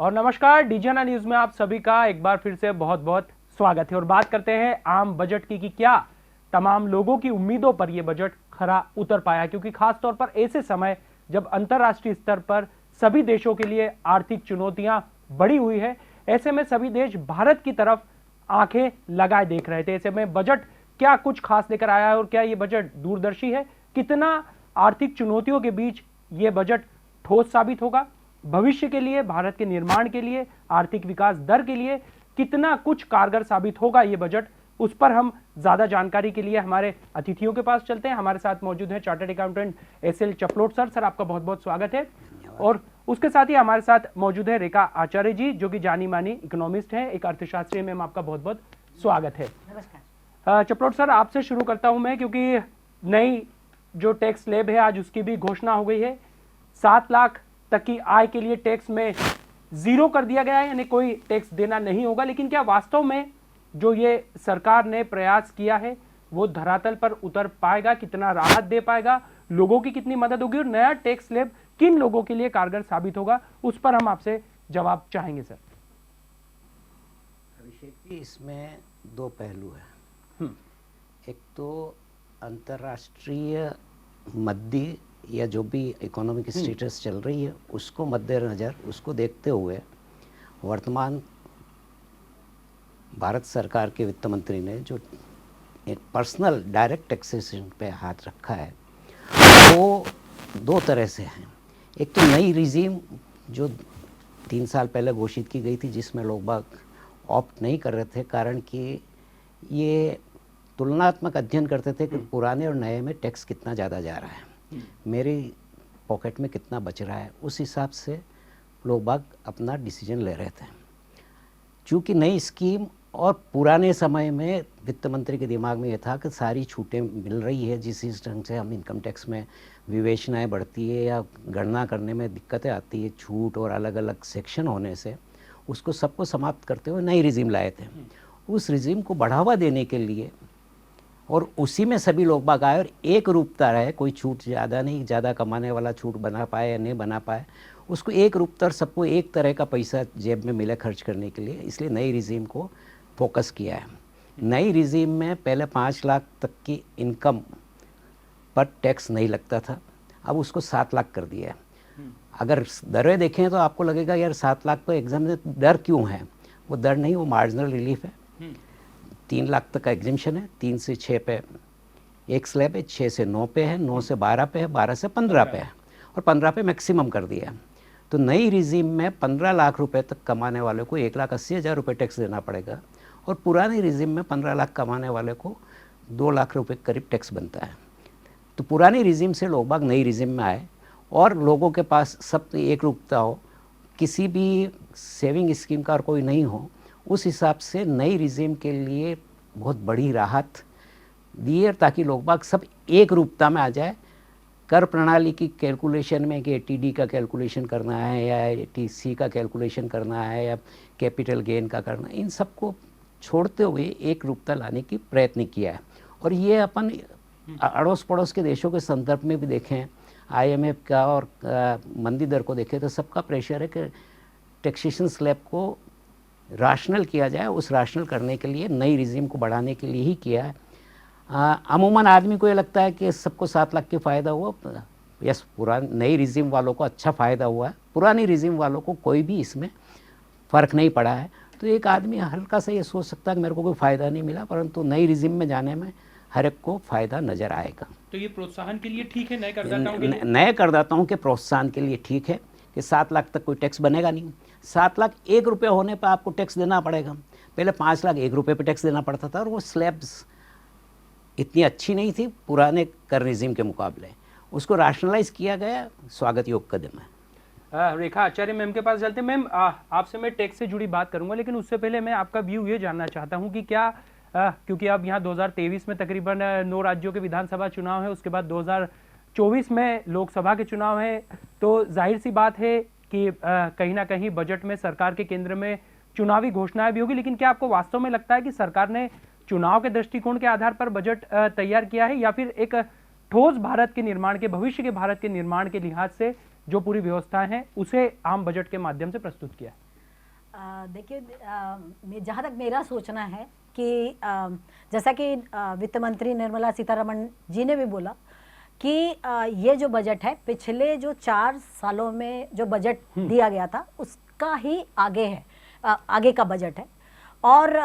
और नमस्कार, डीजन न्यूज में आप सभी का एक बार फिर से बहुत बहुत स्वागत है। और बात करते हैं आम बजट की कि क्या तमाम लोगों की उम्मीदों पर यह बजट खरा उतर पाया, क्योंकि खास तौर पर ऐसे समय जब अंतर्राष्ट्रीय स्तर पर सभी देशों के लिए आर्थिक चुनौतियां बढ़ी हुई है, ऐसे में सभी देश भारत की तरफ आंखें लगाए देख रहे थे। ऐसे में बजट क्या कुछ खास लेकर आया है और क्या यह बजट दूरदर्शी है, कितना आर्थिक चुनौतियों के बीच यह बजट ठोस साबित होगा, भविष्य के लिए, भारत के निर्माण के लिए, आर्थिक विकास दर के लिए कितना कुछ कारगर साबित होगा ये बजट, उस पर हम ज्यादा जानकारी के लिए हमारे अतिथियों के पास चलते हैं। हमारे साथ मौजूद है चार्टर्ड अकाउंटेंट एसएल चपलोट सर। सर, आपका बहुत बहुत स्वागत है। और उसके साथ ही हमारे साथ मौजूद है रेखा आचार्य जी, जो कि जानी मानी इकोनॉमिस्ट हैं, एक अर्थशास्त्री। मैम, आपका बहुत बहुत स्वागत है। नमस्कार। चपलोट सर, आपसे शुरू करता हूं मैं, क्योंकि नई जो टैक्स स्लैब है आज उसकी भी घोषणा हो गई है। 7 लाख तक की आय के लिए टैक्स में जीरो कर दिया गया है, यानी कोई टैक्स देना नहीं होगा। लेकिन क्या वास्तव में जो ये सरकार ने प्रयास किया है वो धरातल पर उतर पाएगा, कितना राहत दे पाएगा, लोगों की कितनी मदद होगी और नया टैक्स स्लैब किन लोगों के लिए कारगर साबित होगा, उस पर हम आपसे जवाब चाहेंगे सर। अभिषेक जी, इसमें दो पहलू हैं। एक तो अंतर्राष्ट्रीय मद्दी या जो भी इकोनॉमिक स्टेटस चल रही है उसको मद्देनज़र, उसको देखते हुए वर्तमान भारत सरकार के वित्त मंत्री ने जो एक पर्सनल डायरेक्ट टैक्सेशन पे हाथ रखा है वो दो तरह से हैं। एक तो नई रिजीम जो 3 साल पहले घोषित की गई थी, जिसमें लोग बाग ऑप्ट नहीं कर रहे थे, कारण कि ये तुलनात्मक अध्ययन करते थे कि पुराने और नए में टैक्स कितना ज़्यादा जा रहा है, मेरी पॉकेट में कितना बच रहा है, उस हिसाब से लोग बाग अपना डिसीजन ले रहे थे। चूँकि नई स्कीम और पुराने समय में वित्त मंत्री के दिमाग में ये था कि सारी छूटें मिल रही है, जिस ढंग से हम इनकम टैक्स में विवेचनाएं बढ़ती है या गणना करने में दिक्कतें आती है, छूट और अलग अलग सेक्शन होने से, उसको सबको समाप्त करते हुए नई रिजीम लाए थे। उस रिजीम को बढ़ावा देने के लिए और उसी में सभी लोग बाग आए और एक रूपता रहे, कोई छूट ज़्यादा नहीं, ज़्यादा कमाने वाला छूट बना पाए या नहीं बना पाए, उसको एक रूपता, सबको एक तरह का पैसा जेब में मिले खर्च करने के लिए, इसलिए नई रिजीम को फोकस किया है। नई रिजीम में पहले 5 लाख तक की इनकम पर टैक्स नहीं लगता था, अब उसको 7 लाख कर दिया है। अगर दरें देखें तो आपको लगेगा यार 7 लाख तो एग्जाम में दर क्यों है, वो दर नहीं, वो मार्जिनल रिलीफ है। 3 लाख तक का एग्जेम्पशन है, 3 से 6 पे एक स्लैब है, 6 से 9 पे है, 9 से 12 पे है, 12 से 15 पे है और 15 पे मैक्सिमम कर दिया है। तो नई रिजीम में 15 लाख रुपए तक कमाने वाले को 1,80,000 रुपये टैक्स देना पड़ेगा और पुरानी रिजीम में 15 लाख कमाने वाले को 2 लाख रुपये करीब टैक्स बनता है। तो पुरानी रिजीम से लोग बाग नई रिजीम में आए और लोगों के पास सब एक रूपता हो, किसी भी सेविंग स्कीम का कोई नहीं हो, उस हिसाब से नई रिजीम के लिए बहुत बड़ी राहत दी है, ताकि लोग बाग सब एक रूपता में आ जाए। कर प्रणाली की कैलकुलेशन में कि एटीडी का कैलकुलेशन करना है या एटीसी का कैलकुलेशन करना है या कैपिटल गेन का करना है, इन सबको छोड़ते हुए एक रूपता लाने की प्रयत्न किया है। और ये अपन अड़ोस पड़ोस के देशों के संदर्भ में भी देखें, IMF का और मंदी दर को देखें, तो सबका प्रेशर है कि टैक्सेशन स्लैब को राशनल किया जाए। उस राशनल करने के लिए नई रिजीम को बढ़ाने के लिए ही किया है। अमूमन आदमी को ये लगता है कि सबको 7 लाख के फ़ायदा हुआ। यस, नई रिजीम वालों को अच्छा फ़ायदा हुआ है, पुरानी रिजीम वालों को कोई भी इसमें फ़र्क नहीं पड़ा है। तो एक आदमी हल्का सा ये सोच सकता है कि मेरे को कोई फ़ायदा नहीं मिला, परंतु नई रिजीम में जाने में हर एक को फ़ायदा नज़र आएगा। तो ये प्रोत्साहन के लिए ठीक है, नए करदाताओं के लिए? नए करदाताओं के प्रोत्साहन के लिए ठीक है कि 7 लाख तक कोई टैक्स बनेगा नहीं। 7 लाख 1 रुपये होने पर आपको टैक्स देना पड़ेगा। पहले 5 लाख 1 रुपये पर टैक्स देना पड़ता था और वो स्लैब्स इतनी अच्छी नहीं थी पुराने कर रिजीम के मुकाबले, उसको राशनलाइज किया गया, स्वागत योग कदम है। रेखा आचार्य मैम के पास चलते। मैम, आपसे मैं टैक्स से जुड़ी बात करूंगा, लेकिन उससे पहले मैं आपका व्यू ये जानना चाहता हूं कि क्या क्योंकि अब यहाँ 2023 में तकरीबन 9 राज्यों के विधानसभा चुनाव है, उसके बाद 2024 में लोकसभा के चुनाव है, तो जाहिर सी बात है कि कहीं ना कहीं बजट में सरकार के केंद्र में चुनावी घोषणाएं भी होगी। लेकिन क्या आपको वास्तव में लगता है कि सरकार ने चुनाव के दृष्टिकोण के आधार पर बजट तैयार किया है, या फिर एक ठोस भारत के निर्माण के, भविष्य के भारत के निर्माण के लिहाज से जो पूरी व्यवस्था है उसे आम बजट के माध्यम से प्रस्तुत किया है? देखिए, जहाँ तक मेरा सोचना है कि जैसा कि वित्त मंत्री निर्मला सीतारमण जी ने भी बोला कि ये जो बजट है पिछले जो 4 सालों में जो बजट दिया गया था उसका ही आगे है, आगे का बजट है। और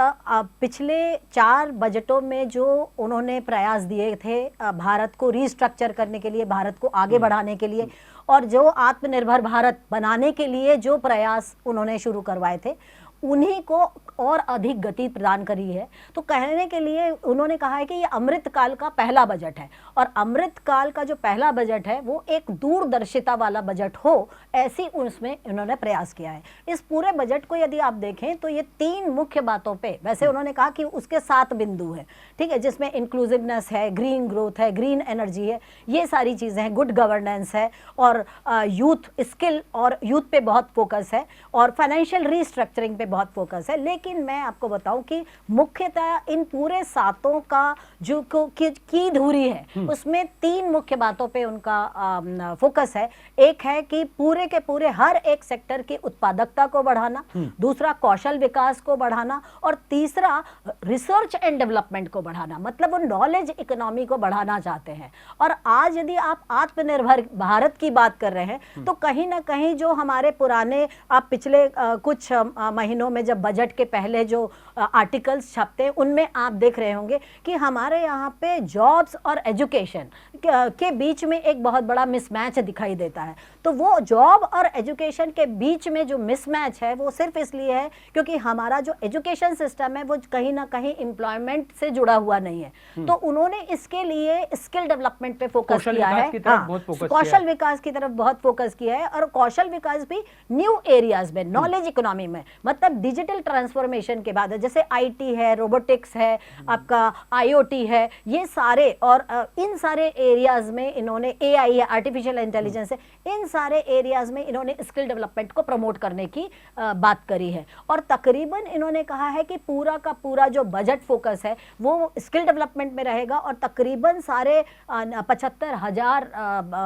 पिछले 4 बजटों में जो उन्होंने प्रयास दिए थे भारत को रीस्ट्रक्चर करने के लिए, भारत को आगे बढ़ाने के लिए, और जो आत्मनिर्भर भारत बनाने के लिए जो प्रयास उन्होंने शुरू करवाए थे उन्हीं को और अधिक गति प्रदान करी है। तो कहने के लिए उन्होंने कहा है कि ये अमृतकाल का पहला बजट है, और अमृतकाल का जो पहला बजट है वो एक दूरदर्शिता वाला बजट हो, ऐसी उसमें उन्होंने प्रयास किया है। इस पूरे बजट को यदि आप देखें तो ये 3 मुख्य बातों पे, वैसे उन्होंने कहा कि उसके 7 बिंदु हैं, ठीक है, जिसमें इंक्लूसिवनेस है, ग्रीन ग्रोथ है, ग्रीन एनर्जी है, ये सारी चीज़ें हैं, गुड गवर्नेंस है, और यूथ स्किल और यूथ पे बहुत फोकस है, और फाइनेंशियल रीस्ट्रक्चरिंग पे बहुत फोकस है। लेकिन मैं आपको बताऊं कि मुख्यतः इन पूरे 7 का जो की धुरी है उसमें 3 मुख्य बातों पे उनका फोकस है। एक है कि पूरे के पूरे हर एक सेक्टर की उत्पादकता को बढ़ाना, दूसरा कौशल विकास को बढ़ाना, और तीसरा रिसर्च एंड डेवलपमेंट को बढ़ाना, मतलब वो नॉलेज इकोनॉमी को बढ़ाना चाहते हैं। और आज यदि आप आत्मनिर्भर भारत की बात कर रहे हैं तो कहीं ना कहीं जो हमारे पुराने, आप पिछले कुछ महीनों में जब बजट के पहले जो आर्टिकल्स छपते हैं उनमें आप देख रहे होंगे कि हमारे यहाँ पे जॉब्स और एजुकेशन के बीच में एक बहुत बड़ा मिसमैच दिखाई देता है। तो वो जॉब और एजुकेशन के बीच में जो मिसमैच है वो सिर्फ इसलिए है क्योंकि हमारा जो एजुकेशन सिस्टम है वो कहीं ना कहीं एम्प्लॉयमेंट से जुड़ा हुआ नहीं है। तो उन्होंने इसके लिए स्किल डेवलपमेंट पे फोकस किया है, कौशल विकास की तरफ बहुत फोकस किया है, और कौशल विकास भी न्यू एरियाज में, नॉलेज इकोनॉमी में, मतलब डिजिटल ट्रांसफॉर्मेशन के बाद, जैसे आईटी है, रोबोटिक्स है, आपका आईओटी है, ये सारे, और इन सारे एरियाज में इन्होंने, एआई है, आर्टिफिशियल इंटेलिजेंस है, इन सारे एरियाज में इन्होंने स्किल डेवलपमेंट को प्रमोट करने की बात करी है। और तकरीबन इन्होंने कहा है कि पूरा का पूरा जो बजट फोकस है वो स्किल डेवलपमेंट में रहेगा, और तकरीबन सारे 75,000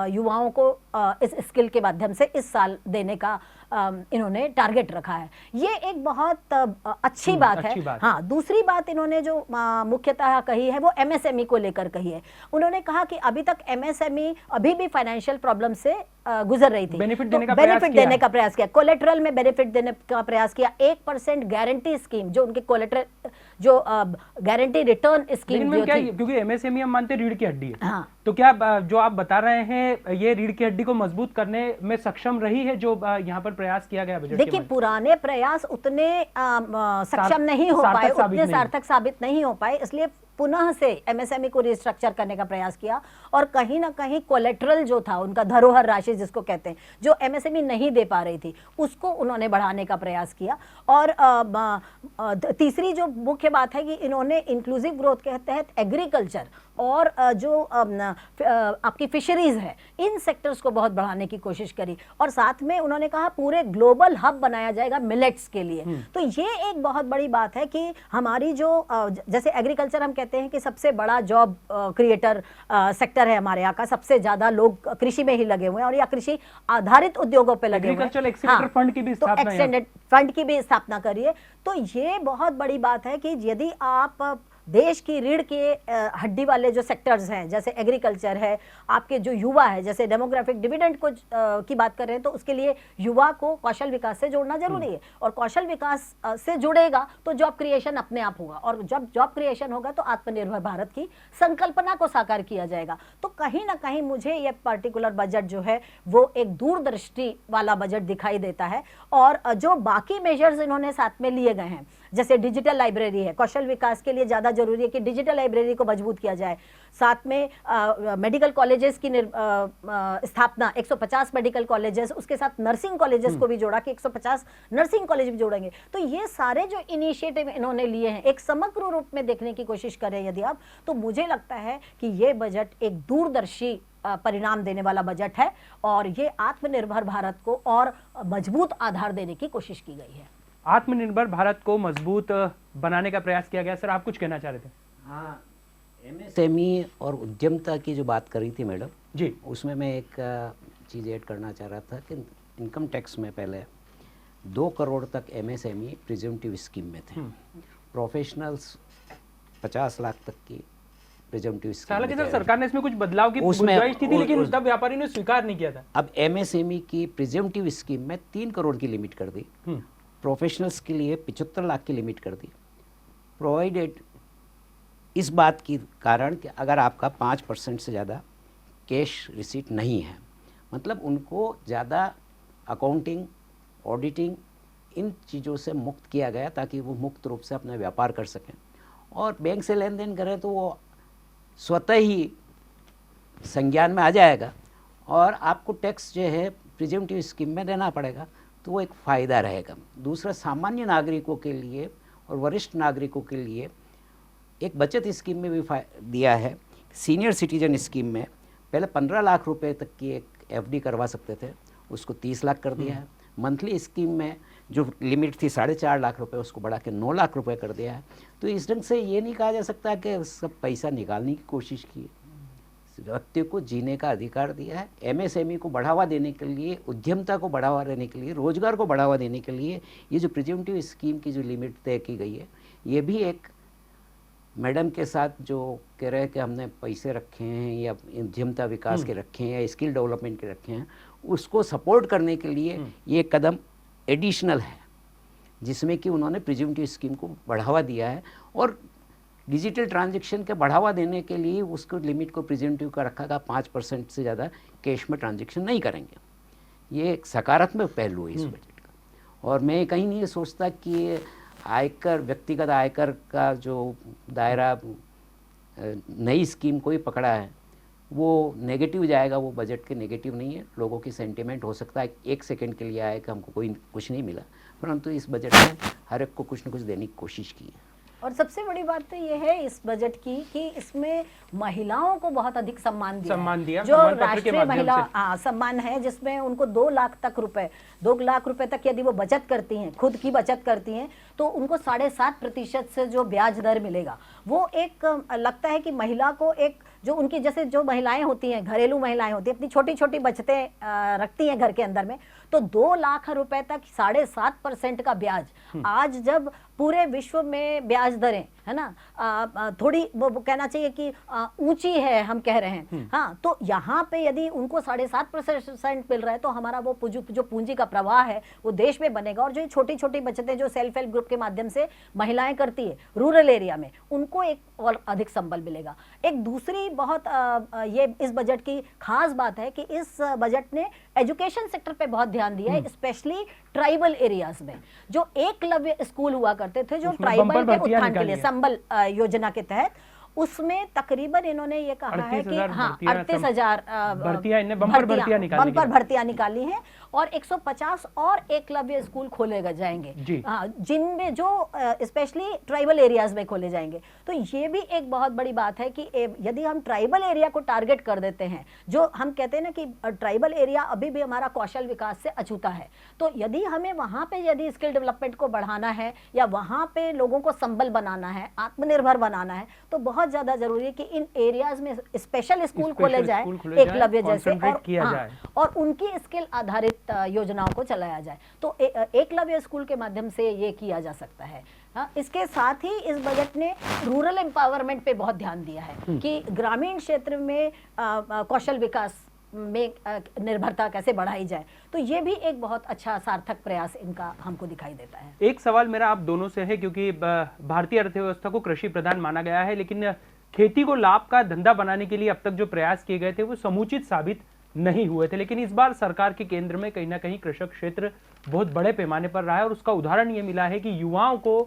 युवाओं को इस स्किल के माध्यम से इस साल देने का इन्होंने टारगेट रखा है। ये एक बहुत अच्छी बात है। हाँ, दूसरी बात इन्होंने जो मुख्यतः कही है वो एमएसएमई को लेकर कही है। उन्होंने कहा कि अभी तक एमएसएमई अभी भी फाइनेंशियल प्रॉब्लम से गुजर रही थी, बेनिफिट देने का प्रयास किया, कोलेटरल में बेनिफिट देने का प्रयास किया, 1% गारंटी स्कीम, जो उनके कोलेटरल जो गारंटी रिटर्न स्कीम जो थी, क्योंकि एमएसएमई हम मानते रीढ़ की हड्डी है। हाँ, तो क्या जो आप बता रहे हैं ये रीढ़ की हड्डी को मजबूत करने में सक्षम रही है जो यहाँ पर प्रयास किया गया बजट? देखिए, पुराने प्रयास उतने सक्षम नहीं हो पाए, उतने सार्थक साबित नहीं हो पाए, इसलिए पुनः से एमएसएमई को रिस्ट्रक्चर करने का प्रयास किया, और कहीं ना कहीं कोलेटरल जो था उनका, धरोहर राशि जिसको कहते हैं, जो एमएसएमई नहीं दे पा रही थी उसको उन्होंने बढ़ाने का प्रयास किया। और तीसरी जो मुख्य बात है कि इन्होंने इंक्लूसिव ग्रोथ के तहत एग्रीकल्चर और जो आपकी फिशरीज है, इन सेक्टर्स को बहुत बढ़ाने की कोशिश करी, और साथ में उन्होंने कहा पूरे ग्लोबल हब बनाया जाएगा मिलेट्स के लिए। तो ये एक बहुत बड़ी बात है कि हमारी जो जैसे एग्रीकल्चर हम कहते हैं कि सबसे बड़ा जॉब क्रिएटर सेक्टर है हमारे यहाँ का, सबसे ज्यादा लोग कृषि में ही लगे हुए हैं और या कृषि आधारित उद्योगों पे लगे हुए हैं। फंड की भी स्थापना, एक्सटेंडेड फंड की भी स्थापना करिए। तो ये बहुत बड़ी बात है कि यदि आप देश की रीढ़ के हड्डी वाले जो सेक्टर्स हैं, जैसे एग्रीकल्चर है, आपके जो युवा है, जैसे डेमोग्राफिक डिविडेंड को की बात कर रहे हैं, तो उसके लिए युवा को कौशल विकास से जोड़ना जरूरी है, और कौशल विकास से जुड़ेगा तो जॉब क्रिएशन अपने आप होगा, और जब जॉब क्रिएशन होगा तो आत्मनिर्भर भारत की संकल्पना को साकार किया जाएगा। तो कहीं ना कहीं मुझे यह पर्टिकुलर बजट जो है वो एक दूरदृष्टि वाला बजट दिखाई देता है। और जो बाकी मेजर्स इन्होंने साथ में लिए गए हैं, जैसे डिजिटल लाइब्रेरी है, कौशल विकास के लिए ज्यादा जरूरी है कि डिजिटल लाइब्रेरी को मजबूत किया जाए, साथ में मेडिकल कॉलेजेस की स्थापना, 150 मेडिकल कॉलेजेस, उसके साथ नर्सिंग कॉलेजेस को भी जोड़ा कि 150 नर्सिंग कॉलेज भी जोड़ेंगे। तो ये सारे जो इनिशिएटिव इन्होंने लिए हैं, एक समग्र रूप में देखने की कोशिश करें यदि आप, तो मुझे लगता है कि ये बजट एक दूरदर्शी परिणाम देने वाला बजट है, और ये आत्मनिर्भर भारत को और मजबूत आधार देने की कोशिश की गई है। आत्मनिर्भर भारत को मजबूत बनाने का प्रयास किया गया। सर, आप कुछ कहना चाह रहे थे? हाँ, एमएसएमई और उद्यमता की जो बात करी थी मैडम जी, उसमें मैं एक चीज़ ऐड करना चाह रहा था कि इनकम टैक्स में पहले 2 करोड़ तक एमएसएमई प्रिजम्पटिव स्कीम में थे, प्रोफेशनल्स 50 लाख तक की प्रिजम्पटिव स्कीम। हालांकि सर सरकार ने इसमें कुछ बदलाव की उसमें गुंजाइश थी, लेकिन तब व्यापारी ने स्वीकार नहीं किया था। अब एमएसएमई की प्रिजम्पटिव स्कीम में 3 करोड़ की लिमिट कर दी, प्रोफेशनल्स के लिए 75 लाख की लिमिट कर दी, प्रोवाइडेड इस बात की कारण कि अगर आपका 5% से ज़्यादा कैश रिसीट नहीं है, मतलब उनको ज़्यादा अकाउंटिंग, ऑडिटिंग इन चीज़ों से मुक्त किया गया ताकि वो मुक्त रूप से अपना व्यापार कर सकें, और बैंक से लेन देन करें तो वो स्वतः ही संज्ञान में आ जाएगा और आपको टैक्स जो है प्रिजम्पटिव स्कीम में देना पड़ेगा, तो वो एक फ़ायदा रहेगा। दूसरा, सामान्य नागरिकों के लिए और वरिष्ठ नागरिकों के लिए एक बचत स्कीम में भी दिया है। सीनियर सिटीजन स्कीम में पहले 15 लाख रुपए तक की एक एफडी करवा सकते थे, उसको 30 लाख कर दिया है। मंथली स्कीम में जो लिमिट थी 4.5 लाख रुपए, उसको बढ़ा के 9 लाख रुपए कर दिया है। तो इस ढंग से ये नहीं कहा जा सकता कि सब पैसा निकालने की कोशिश की, व्यक्ति को जीने का अधिकार दिया है। एमएसएमई को बढ़ावा देने के लिए, उद्यमता को बढ़ावा देने के लिए, रोजगार को बढ़ावा देने के लिए ये जो प्रिजम्पटिव स्कीम की जो लिमिट तय की गई है, ये भी एक मैडम के साथ जो कह रहे हैं कि हमने पैसे रखे हैं या उद्यमता विकास के रखे हैं या स्किल डेवलपमेंट के रखे हैं, उसको सपोर्ट करने के लिए ये कदम एडिशनल है, जिसमें कि उन्होंने प्रिजम्पटिव स्कीम को बढ़ावा दिया है। और डिजिटल ट्रांजैक्शन के बढ़ावा देने के लिए उसको लिमिट को प्रिजम्पटिव का रखा था, 5% से ज़्यादा कैश में ट्रांजैक्शन नहीं करेंगे। ये एक सकारात्मक पहलू है इस बजट का। और मैं कहीं नहीं सोचता कि आयकर, व्यक्तिगत आयकर का जो दायरा नई स्कीम कोई पकड़ा है वो नेगेटिव जाएगा, वो बजट के नेगेटिव नहीं है। लोगों की सेंटिमेंट हो सकता है 1 सेकंड के लिए आए कि हमको कोई कुछ नहीं मिला, परंतु इस बजट में हर एक को कुछ न कुछ देने की कोशिश की है। और सबसे बड़ी बात तो ये है इस बजट की कि इसमें महिलाओं को बहुत अधिक सम्मान दिया जो राष्ट्रीय महिला सम्मान है, जिसमें उनको 2 लाख रुपए तक यदि वो बचत करती हैं, खुद की बचत करती हैं, तो उनको 7.5% से जो ब्याज दर मिलेगा, वो एक लगता है कि महिला को एक जो उनकी, जैसे जो महिलाएं होती हैं, घरेलू महिलाएं होती हैं, अपनी छोटी छोटी बचतें रखती हैं घर के अंदर में, तो 2 लाख रुपए तक 7.5% का ब्याज, आज जब पूरे विश्व में ब्याज दरें है ना थोड़ी वो कहना चाहिए कि ऊंची है, हम कह रहे हैं, हाँ, तो यहाँ पे यदि उनको 7.5% मिल रहा है तो हमारा वो जो पूंजी का प्रवाह है वो देश में बनेगा। और जो छोटी छोटी बचतें जो सेल्फ हेल्प ग्रुप के माध्यम से महिलाएं करती है रूरल एरिया में, उनको एक और अधिक संबल मिलेगा। एक दूसरी बहुत ये इस बजट की खास बात है कि इस बजट ने एजुकेशन सेक्टर पे बहुत ध्यान दिया है, स्पेशली ट्राइबल एरियाज में जो एकलव्य स्कूल हुआ करते थे, जो ट्राइबल के उत्थान के लिए संबल योजना के तहत, उसमें तकरीबन इन्होंने ये कहा है कि हाँ 38,000 बम्पर भर्तियां निकाली हैं और 150 और एकलव्य स्कूल खोले जाएंगे, जिनमें जो स्पेशली ट्राइबल एरियाज में खोले जाएंगे। तो ये भी एक बहुत बड़ी बात है कि यदि हम ट्राइबल एरिया को टारगेट कर देते हैं, जो हम कहते हैं ना कि ट्राइबल एरिया अभी भी हमारा कौशल विकास से अछूता है, तो यदि हमें वहाँ पे यदि स्किल डेवलपमेंट को बढ़ाना है या वहाँ पे लोगों को संबल बनाना है, आत्मनिर्भर बनाना है, तो बहुत ज्यादा जरूरी है कि इन एरियाज में स्पेशल स्कूल खोले जाए एकलव्य जैसे, और उनकी स्किल आधारित योजनाओं को चलाया जाए। तो एकलव्य स्कूल के माध्यम से ये किया जा सकता है। इसके साथ ही इस बजट ने रूरल एम्पावरमेंट पे बहुत ध्यान दिया है कि ग्रामीण क्षेत्र में कौशल विकास में निर्भरता कैसे बढ़ाई जाए। तो ये भी एक बहुत अच्छा सार्थक प्रयास इनका हमको दिखाई देता है। एक सवाल मेरा आप दोनों से है, क्योंकि भारतीय अर्थव्यवस्था को कृषि प्रधान माना गया है, लेकिन खेती को लाभ का धंधा बनाने के लिए अब तक जो प्रयास किए गए थे वो समुचित साबित नहीं हुए थे। लेकिन इस बार सरकार के केंद्र में कहीं ना कहीं कृषक क्षेत्र बहुत बड़े पैमाने पर रहा है, और उसका उदाहरण ये मिला है कि युवाओं को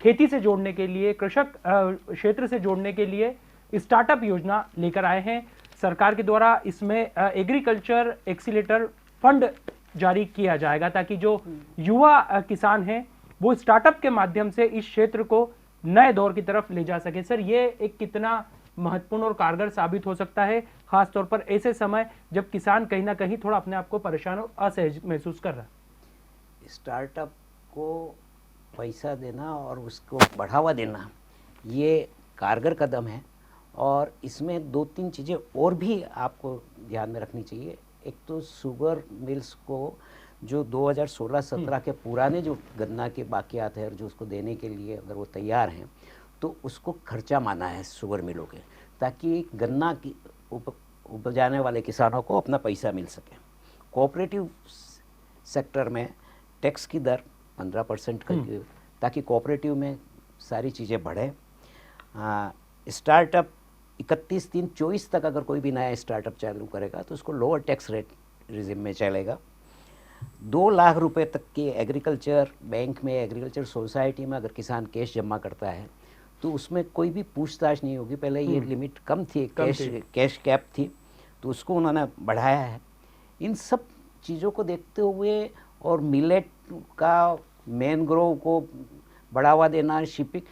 खेती से जोड़ने के लिए, कृषक क्षेत्र से जोड़ने के लिए स्टार्टअप योजना लेकर आए हैं सरकार के द्वारा। इसमें एग्रीकल्चर एक्सीलेटर फंड जारी किया जाएगा ताकि जो युवा किसान हैं वो स्टार्टअप के माध्यम से इस क्षेत्र को नए दौर की तरफ ले जा सके। सर, ये एक कितना महत्वपूर्ण और कारगर साबित हो सकता है, खास तौर पर ऐसे समय जब किसान कहीं ना कहीं थोड़ा अपने आप को परेशान और असहज महसूस कर रहा है। स्टार्टअप को पैसा देना और उसको बढ़ावा देना ये कारगर कदम है, और इसमें 2-3 चीज़ें और भी आपको ध्यान में रखनी चाहिए। एक तो शुगर मिल्स को जो 2016-17 के पुराने जो गन्ना के बाकियात है और जो उसको देने के लिए अगर वो तैयार हैं तो उसको खर्चा माना है शुगर मिलों के, ताकि गन्ना की उपजाने वाले किसानों को अपना पैसा मिल सके। कोऑपरेटिव सेक्टर में टैक्स की दर 15% करके, ताकि कोऑपरेटिव में सारी चीज़ें बढ़े। स्टार्टअप 31/3/24 तक अगर कोई भी नया स्टार्टअप चालू करेगा तो उसको लोअर टैक्स रेट रिजिम में चलेगा। 2 लाख रुपए तक की एग्रीकल्चर बैंक में, एग्रीकल्चर सोसाइटी में अगर किसान कैश जमा करता है तो उसमें कोई भी पूछताछ नहीं होगी। पहले ये लिमिट कम थी, कैश कैप थी, तो उसको उन्होंने बढ़ाया है। इन सब चीज़ों को देखते हुए और मिलेट का मैनग्रोव को बढ़ावा देना, शिपिंग,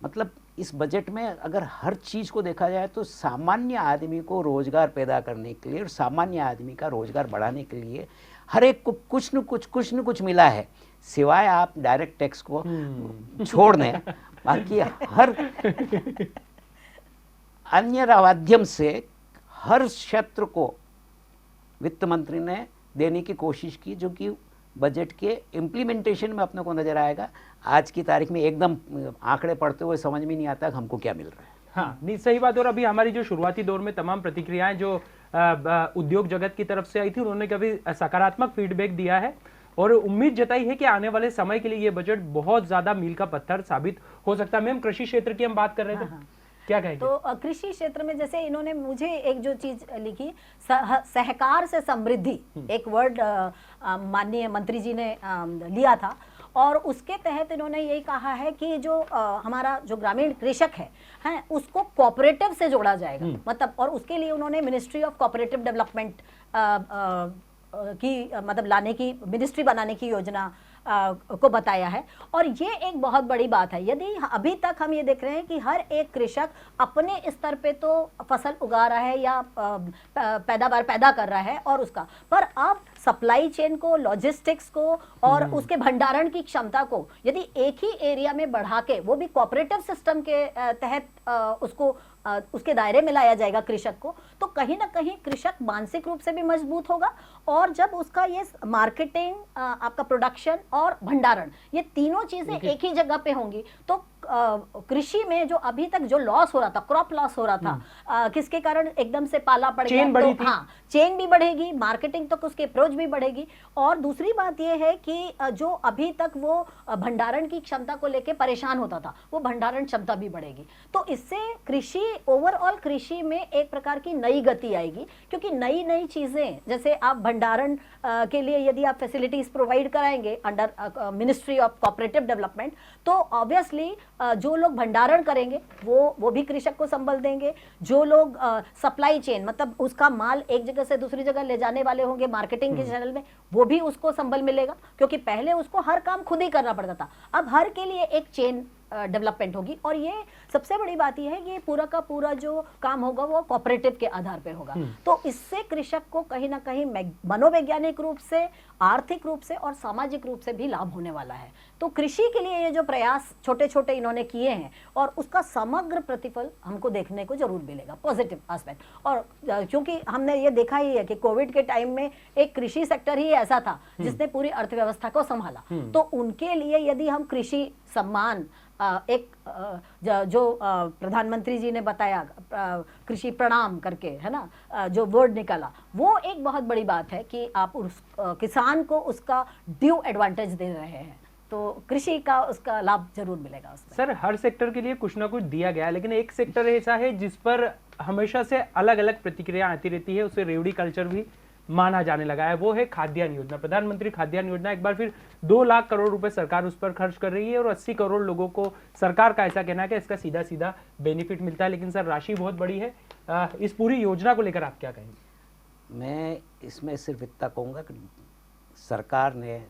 मतलब इस बजट में अगर हर चीज़ को देखा जाए तो सामान्य आदमी को रोज़गार पैदा करने के लिए और सामान्य आदमी का रोज़गार बढ़ाने के लिए हर एक को कुछ न कुछ मिला है, सिवाय आप डायरेक्ट टैक्स को छोड़ दें। बाकी हर अन्य माध्यम से हर क्षेत्र को वित्त मंत्री ने देने की कोशिश की, जो कि बजट के इम्प्लीमेंटेशन में अपने को नजर आएगा। आज की तारीख में एकदम आंकड़े पढ़ते हुए समझ में नहीं आता कि हमको क्या मिल रहा है। हाँ, नहीं, सही बात। और अभी हमारी जो शुरुआती दौर में तमाम प्रतिक्रियाएं जो उद्योग जगत की तरफ से आई थी, उन्होंने कभी सकारात्मक फीडबैक दिया है और उम्मीद जताई है कि आने वाले समय के लिए ये बजट बहुत ज्यादा मील का पत्थर साबित हो सकता है। मैम, कृषि क्षेत्र की हम बात कर रहे थे, क्या कहेंगे? तो कृषि क्षेत्र में जैसे इन्होंने मुझे एक जो चीज लिखी, सहकार से समृद्धि, एक वर्ड माननीय मंत्री जी ने लिया था, और उसके तहत इन्होंने यही कहा है कि जो हमारा जो ग्रामीण कृषक है उसको कोऑपरेटिव से जोड़ा जाएगा। मतलब, और उसके लिए उन्होंने मिनिस्ट्री ऑफ कोऑपरेटिव डेवलपमेंट की मतलब लाने की, मिनिस्ट्री बनाने की योजना को बताया है। और ये एक बहुत बड़ी बात है। यदि अभी तक हम ये देख रहे हैं कि हर एक कृषक अपने स्तर पे तो फसल उगा रहा है या पैदावार पैदा कर रहा है और उसका, पर अब सप्लाई चेन को, लॉजिस्टिक्स को और उसके भंडारण की क्षमता को यदि एक ही एरिया में बढ़ा के, वो भी कोऑपरेटिव सिस्टम के तहत उसको उसके दायरे में लाया जाएगा कृषक को, तो कहीं ना कहीं कृषक मानसिक रूप से भी मजबूत होगा। और जब उसका ये मार्केटिंग, आपका प्रोडक्शन और भंडारण, ये तीनों चीजें एक ही जगह पे होंगी, तो कृषि में जो अभी तक जो लॉस हो रहा था, क्रॉप लॉस हो रहा था, किसके कारण एकदम से पाला पड़ गया, तो हाँ, चेन भी बढ़ेगी, मार्केटिंग तक उसकी अप्रोच भी बढ़ेगी। और दूसरी बात यह है कि जो अभी तक वो भंडारण की क्षमता को लेके परेशान होता था, वो भंडारण क्षमता भी बढ़ेगी। तो इससे कृषि, ओवरऑल कृषि में एक प्रकार की नई गति आएगी, क्योंकि नई नई चीजें, जैसे आप भंडारण के लिए यदि आप फैसिलिटीज प्रोवाइड कराएंगे under ministry of cooperative development, तो ऑब्वियसली जो लोग भंडारण करेंगे वो भी कृषक को संबल देंगे। जो लोग सप्लाई चेन, मतलब उसका माल एक जगह से दूसरी जगह ले जाने वाले होंगे मार्केटिंग के चैनल में, वो भी उसको संबल मिलेगा, क्योंकि पहले उसको हर काम खुद ही करना पड़ता था। अब हर के लिए एक चेन डेवलपमेंट होगी। और ये सबसे बड़ी बात यह है कि पूरा का पूरा जो काम होगा वो कोऑपरेटिव के आधार पर होगा। तो इससे कृषक को कहीं ना कहीं मनोवैज्ञानिक रूप से, आर्थिक रूप से और सामाजिक रूप से भी लाभ होने वाला है। तो कृषि के लिए ये जो प्रयास छोटे छोटे इन्होंने किए हैं, और उसका समग्र प्रतिफल हमको देखने को जरूर मिलेगा, पॉजिटिव एस्पेक्ट। और क्योंकि हमने ये देखा ही है कि कोविड के टाइम में एक कृषि सेक्टर ही ऐसा था जिसने पूरी अर्थव्यवस्था को संभाला। तो उनके लिए यदि हम कृषि सम्मान, एक जो प्रधानमंत्री जी ने बताया, कृषि प्रणाम करके, है ना, जो वर्ड निकाला, वो एक बहुत बड़ी बात है कि आप उस किसान को उसका ड्यू एडवांटेज दे रहे हैं। तो कृषि का उसका लाभ जरूर मिलेगा उसमें। सर, हर सेक्टर के लिए कुछ ना कुछ दिया गया है, लेकिन एक सेक्टर ऐसा है जिस पर हमेशा से अलग अलग प्रतिक्रिया आती रहती है, उसे रेवड़ी कल्चर भी माना जाने लगा है, वो है खाद्यान्न योजना। प्रधानमंत्री खाद्यान्न योजना, एक बार फिर 2 लाख करोड़ रुपए सरकार उस पर खर्च कर रही है और 80 करोड़ लोगों को सरकार का ऐसा कहना है कि इसका सीधा सीधा बेनिफिट मिलता है। लेकिन सर, राशि बहुत बड़ी है। इस पूरी योजना को लेकर आप क्या कहेंगे? मैं इसमें सिर्फ इतना कहूँगा कि सरकार ने,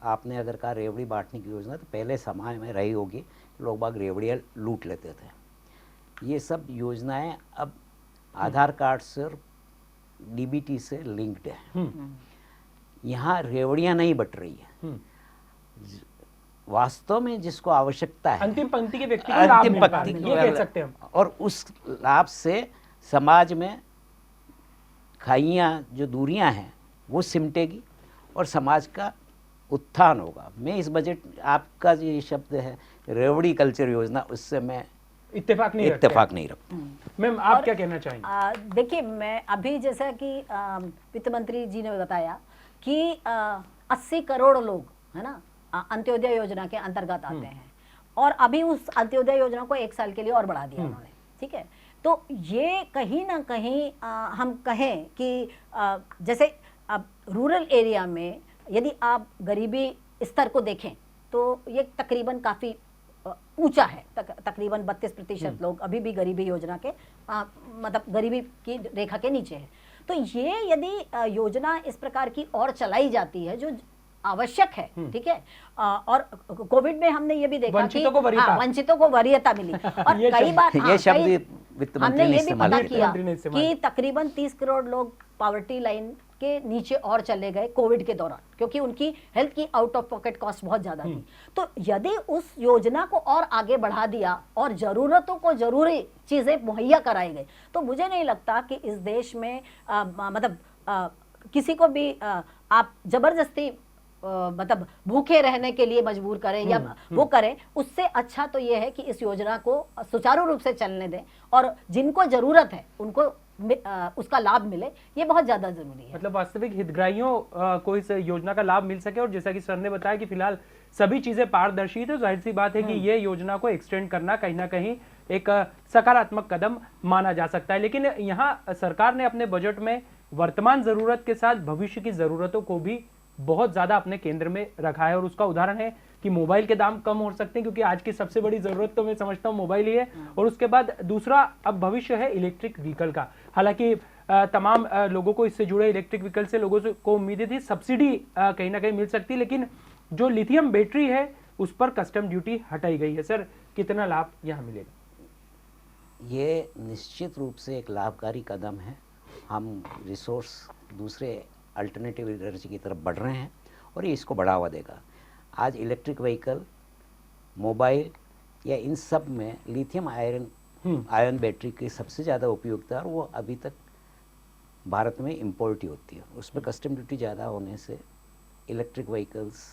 आपने अगर कहा रेवड़ी बांटने की योजना, तो पहले समाज में रही होगी, लोग बाग रेवड़ियाँ लूट लेते थे। ये सब योजनाएं अब आधार कार्ड से और डीबीटी से लिंक्ड है। यहाँ रेवड़ियाँ नहीं बट रही है। वास्तव में जिसको आवश्यकता है, अंतिम पंक्ति के व्यक्ति को लाभ मिल पा रहा है, ये कह सकते हैं हम। और उस लाभ से समाज में खाइयाँ जो दूरियां हैं वो सिमटेगी, और समाज का उत्थान होगा। मैं इस बजट, आपका जो ये शब्द है रेवड़ी कल्चर योजना, उससे मैं इत्तेफाक नहीं रखता। मैम आप क्या कहना चाहेंगे? देखिए, मैं अभी जैसा कि वित्त मंत्री जी ने बताया कि 80 करोड़ लोग है ना अंत्योदय योजना के अंतर्गत आते हैं, और अभी उस अंत्योदय योजना को 1 साल के लिए और बढ़ा दिया उन्होंने, ठीक है। तो ये कहीं ना कहीं हम कहें कि जैसे अब रूरल एरिया में यदि आप गरीबी स्तर को देखें तो ये तकरीबन काफ़ी ऊंचा है, तकरीबन 32% लोग अभी भी गरीबी योजना के मतलब गरीबी की रेखा के नीचे है। तो ये यदि योजना इस प्रकार की और चलाई जाती है जो आवश्यक है, ठीक है, और कोविड में हमने ये भी देखा कि वंचितों को वरीयता मिली, और कई बार ये शब्द वित्त मंत्री हमने ये भी पता किया इस्तेमाल कि तकरीबन 30 करोड़ लोग पॉवर्टी लाइन के नीचे और चले गए कोविड के दौरान, क्योंकि उनकी हेल्थ की आउट ऑफ पॉकेट कॉस्ट बहुत ज्यादा थी। तो यदि उस योजना को और आगे बढ़ा दिया और जरूरतों को जरूरी चीजें मुहैया कराई गई, तो मुझे नहीं लगता कि इस देश में मतलब किसी को भी आप जबरदस्ती मतलब भूखे रहने के लिए मजबूर करें या वो करें। उससे अच्छा तो ये है कि इस योजना को सुचारू रूप से चलने दें और जिनको जरूरत है उनको उसका लाभ मिले, ये बहुत ज्यादा जरूरी है। मतलब वास्तविक हितग्राहियों को इस योजना का लाभ मिल सके। और जैसा कि सर ने बताया कि फिलहाल सभी चीजें पारदर्शी, तो जाहिर सी बात है कि ये योजना को एक्सटेंड करना कहीं ना कहीं एक सकारात्मक कदम माना जा सकता है। लेकिन यहाँ सरकार ने अपने बजट में वर्तमान जरूरत के साथ भविष्य की जरूरतों को भी बहुत ज्यादा अपने केंद्र में रखा है। और उसका उदाहरण है कि मोबाइल के दाम कम हो सकते हैं, क्योंकि आज की सबसे बड़ी जरूरत तो मैं समझता हूँ मोबाइल ही है। और उसके बाद दूसरा अब भविष्य है इलेक्ट्रिक व्हीकल का। हालांकि तमाम लोगों को इससे जुड़े इलेक्ट्रिक व्हीकल से लोगों को उम्मीदें थी सब्सिडी कहीं ना कहीं मिल सकती, लेकिन जो लिथियम बैटरी है उस पर कस्टम ड्यूटी हटाई गई है। सर, कितना लाभ यहाँ मिलेगा? ये निश्चित रूप से एक लाभकारी कदम है। हम रिसोर्स दूसरे अल्टरनेटिव एनर्जी की तरफ बढ़ रहे हैं और ये इसको बढ़ावा देगा। आज इलेक्ट्रिक व्हीकल, मोबाइल या इन सब में लिथियम आयन बैटरी की सबसे ज़्यादा उपयोगिता है, और वो अभी तक भारत में इम्पोर्ट ही होती है। उस पर कस्टम ड्यूटी ज़्यादा होने से इलेक्ट्रिक व्हीकल्स,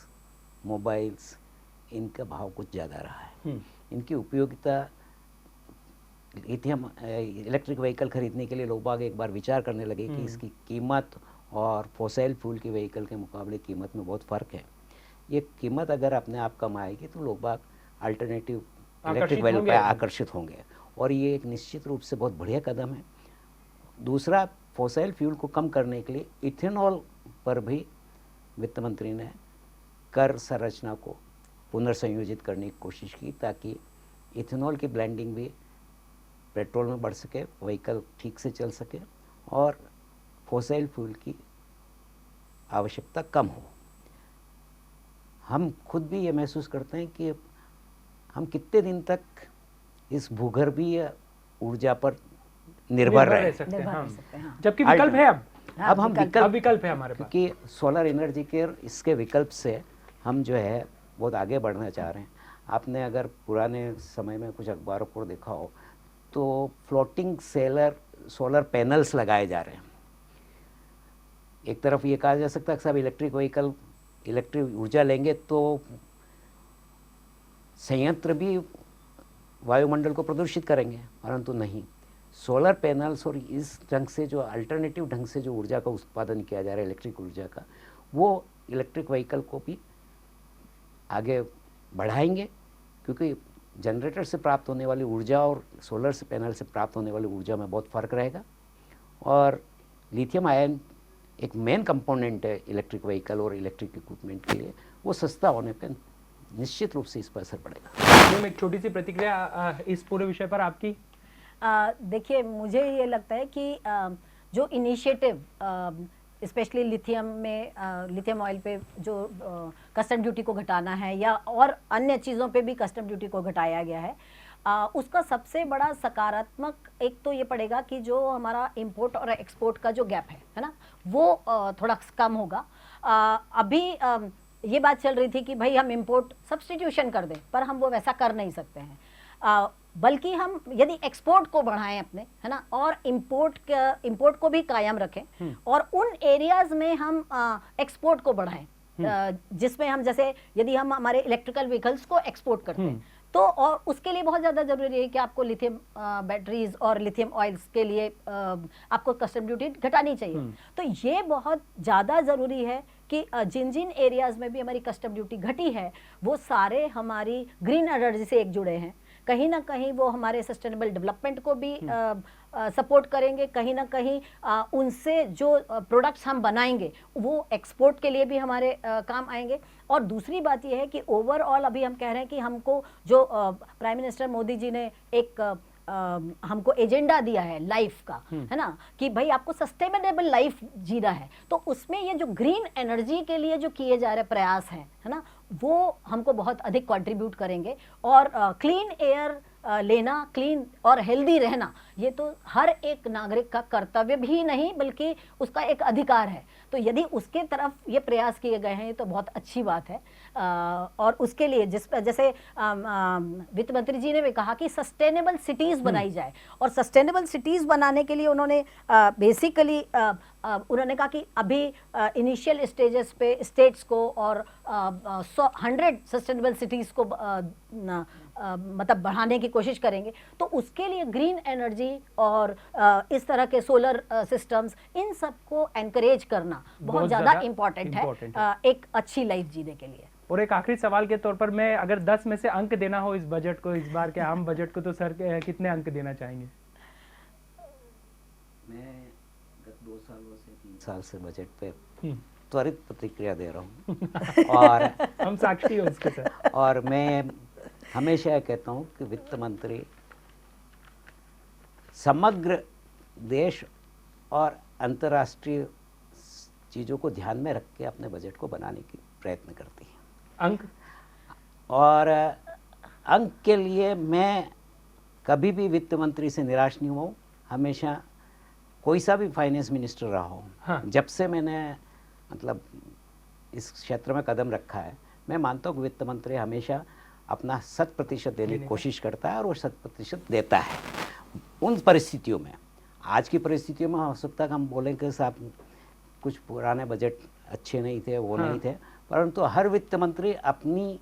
मोबाइल्स, इनका भाव कुछ ज़्यादा रहा है। इनकी उपयोगिता, लिथियम इलेक्ट्रिक व्हीकल खरीदने के लिए लोग बाग एक बार विचार करने लगे कि इसकी कीमत और फॉसिल फ्यूल की व्हीकल के मुकाबले कीमत में बहुत फ़र्क है। ये कीमत अगर अपने आप कम आएगी तो लोग बाग अल्टरनेटिव इलेक्ट्रिक व्हीकल पर आकर्षित होंगे, और ये एक निश्चित रूप से बहुत बढ़िया कदम है। दूसरा, फॉसिल फ्यूल को कम करने के लिए इथेनॉल पर भी वित्त मंत्री ने कर संरचना को पुनर्संयोजित करने की कोशिश की, ताकि इथेनॉल की ब्लेंडिंग भी पेट्रोल में बढ़ सके, व्हीकल ठीक से चल सके और फॉसिल फ्यूल की आवश्यकता कम हो। हम खुद भी ये महसूस करते हैं कि हम कितने दिन तक इस भूगर्भीय ऊर्जा पर निर्भर रह सकते हैं, जबकि विकल्प है। अब हम विकल्प है हमारे पास, क्योंकि सोलर एनर्जी के इसके विकल्प से हम जो है बहुत आगे बढ़ना चाह रहे हैं। आपने अगर पुराने समय में कुछ अखबारों को देखा हो तो फ्लोटिंग सोलर पैनल्स लगाए जा रहे हैं। एक तरफ ये कहा जा सकता है कि सब इलेक्ट्रिक व्हीकल इलेक्ट्रिक ऊर्जा लेंगे तो संयंत्र भी वायुमंडल को प्रदूषित करेंगे, परंतु नहीं, सोलर पैनल्स और इस ढंग से जो अल्टरनेटिव ढंग से जो ऊर्जा का उत्पादन किया जा रहा है इलेक्ट्रिक ऊर्जा का, वो इलेक्ट्रिक व्हीकल को भी आगे बढ़ाएंगे, क्योंकि जनरेटर से प्राप्त होने वाली ऊर्जा और सोलर से पैनल से प्राप्त होने वाली ऊर्जा में बहुत फ़र्क रहेगा। और लिथियम आयन एक मेन कंपोनेंट है इलेक्ट्रिक व्हीकल और इलेक्ट्रिक इक्विपमेंट के लिए, वो सस्ता होने पर निश्चित रूप से इस पर असर पड़ेगा। मैम, एक छोटी सी प्रतिक्रिया इस पूरे विषय पर आपकी। देखिए, मुझे ये लगता है कि जो इनिशिएटिव स्पेशली लिथियम में लिथियम ऑयल पे जो कस्टम ड्यूटी को घटाना है या और अन्य चीज़ों पे भी कस्टम ड्यूटी को घटाया गया है, उसका सबसे बड़ा सकारात्मक एक तो ये पड़ेगा कि जो हमारा इंपोर्ट और एक्सपोर्ट का जो गैप है ना, वो थोड़ा कम होगा। अभी ये बात चल रही थी कि भाई हम इंपोर्ट सब्स्टिट्यूशन कर दें, पर हम वो वैसा कर नहीं सकते हैं। बल्कि हम यदि एक्सपोर्ट को बढ़ाएं अपने, है ना, और इंपोर्ट को भी कायम रखें और उन एरियाज में हम एक्सपोर्ट को बढ़ाएं, जिसमें हम जैसे यदि हम हमारे इलेक्ट्रिकल व्हीकल्स को एक्सपोर्ट करते हैं तो, और उसके लिए बहुत ज़्यादा ज़रूरी है कि आपको लिथियम बैटरीज और लिथियम ऑयल्स के लिए आपको कस्टम ड्यूटी घटानी चाहिए। तो ये बहुत ज़्यादा ज़रूरी है कि जिन जिन एरियाज़ में भी हमारी कस्टम ड्यूटी घटी है वो सारे हमारी ग्रीन एनर्जी से एक जुड़े हैं, कहीं ना कहीं वो हमारे सस्टेनेबल डेवलपमेंट को भी सपोर्ट करेंगे, कहीं ना कहीं उनसे जो प्रोडक्ट्स हम बनाएंगे वो एक्सपोर्ट के लिए भी हमारे काम आएंगे। और दूसरी बात यह है कि ओवरऑल अभी हम कह रहे हैं कि हमको जो प्राइम मिनिस्टर मोदी जी ने एक हमको एजेंडा दिया है लाइफ का, है ना, कि भाई आपको सस्टेनेबल लाइफ जीना है, तो उसमें ये जो ग्रीन एनर्जी के लिए जो किए जा रहे प्रयास हैं, है ना, वो हमको बहुत अधिक कंट्रीब्यूट करेंगे। और क्लीन एयर लेना, क्लीन और हेल्दी रहना, ये तो हर एक नागरिक का कर्तव्य भी नहीं बल्कि उसका एक अधिकार है। तो यदि उसके तरफ ये प्रयास किए गए हैं तो बहुत अच्छी बात है। और उसके लिए जैसे वित्त मंत्री जी ने भी कहा कि सस्टेनेबल सिटीज़ बनाई जाए, और सस्टेनेबल सिटीज़ बनाने के लिए उन्होंने बेसिकली उन्होंने कहा कि अभी इनिशियल स्टेजेस पे स्टेट्स को और 100 सस्टेनेबल सिटीज़ को मतलब बढ़ाने की कोशिश करेंगे। तो उसके लिए ग्रीन एनर्जी और इस तरह के सोलर सिस्टम्स, इन सब को एनकरेज करना बहुत ज़्यादा इम्पॉर्टेंट है एक अच्छी लाइफ जीने के लिए। और एक आखिरी सवाल के तौर पर, मैं अगर 10 में से अंक देना हो इस बजट को, इस बार के आम बजट को, तो सर कितने अंक देना चाहेंगे? मैं गत 2 सालों से 3 साल से बजट पे त्वरित प्रतिक्रिया दे रहा हूँ और हम साक्षी हो उसके सर। और मैं हमेशा कहता हूँ कि वित्त मंत्री समग्र देश और अंतर्राष्ट्रीय चीज़ों को ध्यान में रख के अपने बजट को बनाने की प्रयत्न करती है। अंक और अंक के लिए मैं कभी भी वित्त मंत्री से निराश नहीं हूँ। हमेशा कोई सा भी फाइनेंस मिनिस्टर रहा हूँ, हाँ। जब से मैंने मतलब इस क्षेत्र में कदम रखा है, मैं मानता हूँ कि वित्त मंत्री हमेशा अपना 100% देने की कोशिश करता है और वो 100% देता है। उन परिस्थितियों में, आज की परिस्थितियों में हो सकता है कि हम बोलें कि साहब कुछ पुराने बजट अच्छे नहीं थे, वो नहीं थे, परंतु हर वित्त मंत्री अपनी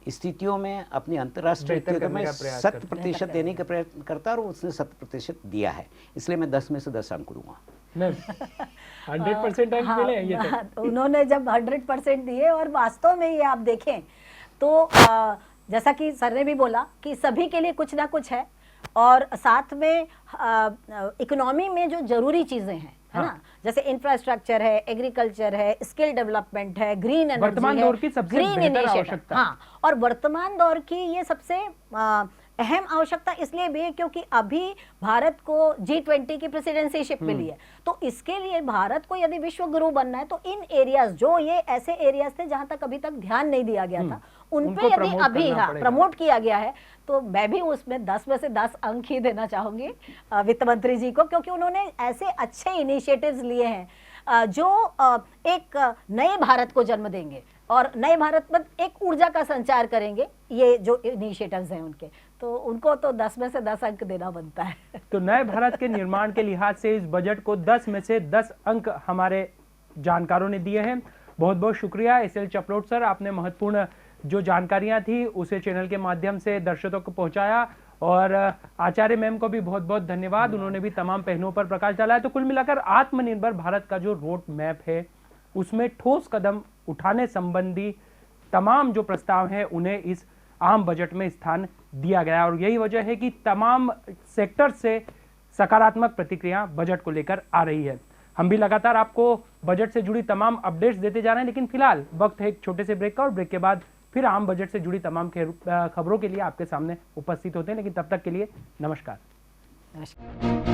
स्थितियों में, अपनी अंतर्राष्ट्रीय स्थितियों में 100% देने का प्रयत्न करता है और उसने 100% दिया है। इसलिए मैं 10 में से 10 अंक दूंगा। 100% अंक मिले ये तो। उन्होंने जब 100% दिए, और वास्तव में ये आप देखें तो जैसा कि सर ने भी बोला कि सभी के लिए कुछ ना कुछ है, और साथ में इकोनॉमी में जो जरूरी चीजें हैं, है ना, जैसे इंफ्रास्ट्रक्चर है, एग्रीकल्चर है, स्किल डेवलपमेंट है, ग्रीन एनर्जी है, वर्तमान दौर की सबसे बेहतर आवश्यकता। हाँ, और वर्तमान दौर की ये सबसे अहम आवश्यकता इसलिए भी है क्योंकि अभी भारत को G20 की प्रेसिडेंसीशिप मिली है। तो इसके लिए भारत को यदि विश्व गुरु बनना है तो इन एरियाज, जो ये ऐसे एरियाज थे जहां तक अभी तक ध्यान नहीं दिया गया था, उन पे यदि अभी प्रमोट किया गया है, तो मैं भी उसमें 10 में से 10 अंक ही देना चाहूंगी वित्त मंत्री जी को, क्योंकि उन्होंने ऐसे अच्छे इनिशिएटिव्स लिए हैं जो एक नए भारत को जन्म देंगे और नए भारत में एक ऊर्जा का संचार करेंगे। ये जो इनिशिएटिव्स हैं उनके, तो उनको तो 10 में से 10 अंक देना बनता है। तो नए भारत के निर्माण के लिहाज से इस बजट को 10 में से 10 अंक हमारे जानकारों ने दिए हैं। बहुत बहुत शुक्रिया SL चपलोट सर, आपने महत्वपूर्ण जो जानकारियां थी उसे चैनल के माध्यम से दर्शकों को पहुंचाया, और आचार्य मैम को भी बहुत बहुत धन्यवाद, उन्होंने भी तमाम पहलुओं पर प्रकाश डाला है। तो कुल मिलाकर आत्मनिर्भर भारत का जो रोड मैप है उसमें ठोस कदम उठाने संबंधी तमाम जो प्रस्ताव हैं उन्हें इस आम बजट में स्थान दिया गया, और यही वजह है कि तमाम सेक्टर से सकारात्मक प्रतिक्रिया बजट को लेकर आ रही है। हम भी लगातार आपको बजट से जुड़ी तमाम अपडेट्स देते जा रहे हैं, लेकिन फिलहाल वक्त है एक छोटे से ब्रेक का, और ब्रेक के बाद फिर आम बजट से जुड़ी तमाम खबरों के लिए आपके सामने उपस्थित होते हैं। लेकिन तब तक के लिए नमस्कार। नमस्कार।